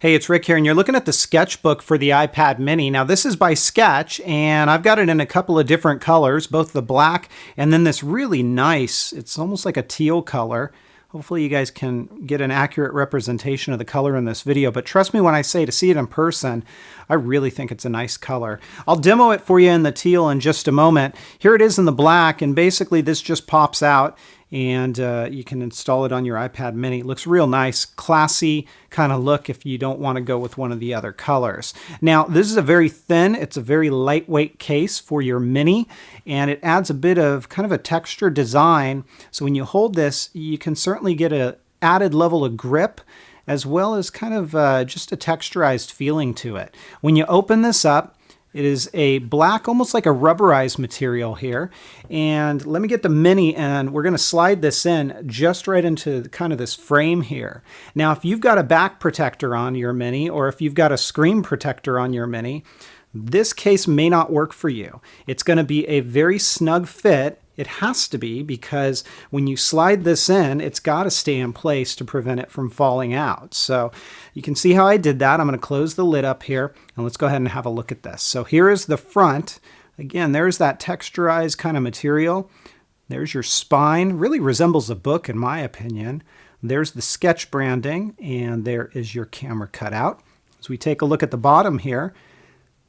Hey, it's Rick here, and you're looking at the Skechbook for the iPad mini. Now, this is by Sketch, and I've got it in a couple of different colors, both the black and then this really nice, it's almost like a teal color. Hopefully you guys can get an accurate representation of the color in this video, but trust me when I say to see it in person, I really think it's a nice color. I'll demo it for you in the teal in just a moment. Here it is in the black, and basically this just pops out and you can install it on your iPad mini. It looks real nice, classy kind of look if you don't want to go with one of the other colors. Now, this is a very thin, it's a very lightweight case for your mini, and it adds a bit of kind of a texture design. So when you hold this, you can certainly get an added level of grip as well as kind of just a texturized feeling to it. When you open this up, it is a black, almost like a rubberized material here. And let me get the mini, and we're going to slide this in just right into kind of this frame here. Now, if you've got a back protector on your mini, or if you've got a screen protector on your mini, this case may not work for you. It's going to be a very snug fit. It has to be, because when you slide this in, it's got to stay in place to prevent it from falling out. So you can see how I did that. I'm going to close the lid up here, and let's go ahead and have a look at this. So here is the front. Again, there's that texturized kind of material. There's your spine. Really resembles a book in my opinion. There's the Sketch branding, and there is your camera cutout. As we take a look at the bottom here,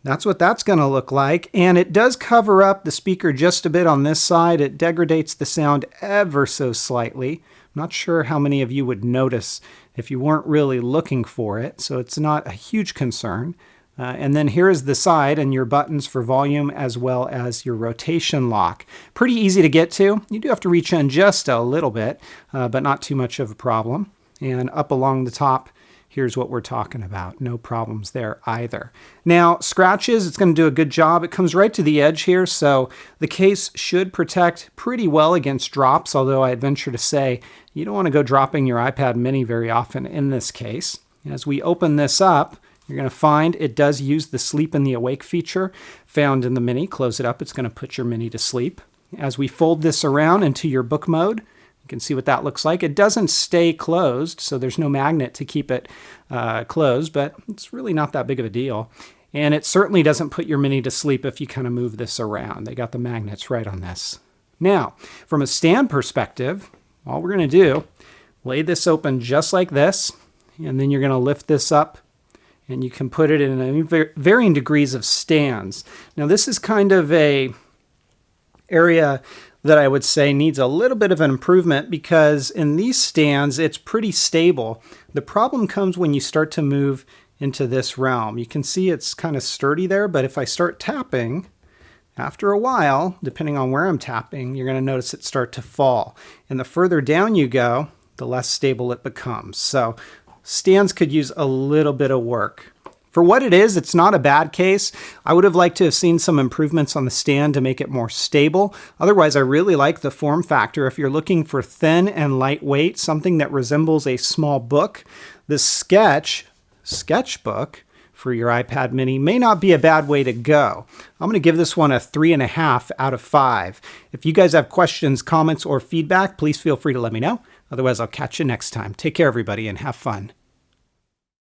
that's what that's going to look like. And it does cover up the speaker just a bit on this side. It degrades the sound ever so slightly. I'm not sure how many of you would notice if you weren't really looking for it, so it's not a huge concern. And then here is the side and your buttons for volume as well as your rotation lock. Pretty easy to get to. You do have to reach in just a little bit, but not too much of a problem. And up along the top, here's what we're talking about. No problems there either. Now, scratches, it's going to do a good job. It comes right to the edge here, so the case should protect pretty well against drops, although I'd venture to say you don't want to go dropping your iPad mini very often in this case. As we open this up, you're going to find it does use the sleep and the awake feature found in the mini. Close it up, it's going to put your mini to sleep. As we fold this around into your book mode, you can see what that looks like. It doesn't stay closed, so there's no magnet to keep it closed, but it's really not that big of a deal. And it certainly doesn't put your mini to sleep if you kind of move this around. They got the magnets right on this. Now, from a stand perspective, all we're going to do, lay this open just like this, and then you're going to lift this up, and you can put it in varying degrees of stands. Now, this is kind of a area that I would say needs a little bit of an improvement, because in these stands, it's pretty stable. The problem comes when you start to move into this realm. You can see it's kind of sturdy there, but if I start tapping, after a while, depending on where I'm tapping, you're going to notice it start to fall. And the further down you go, the less stable it becomes. So stands could use a little bit of work. For what it is, it's not a bad case. I would have liked to have seen some improvements on the stand to make it more stable. Otherwise, I really like the form factor. If you're looking for thin and lightweight, something that resembles a small book, the Skechbook for your iPad mini may not be a bad way to go. I'm going to give this one a 3.5 out of 5. If you guys have questions, comments, or feedback, please feel free to let me know. Otherwise, I'll catch you next time. Take care, everybody, and have fun.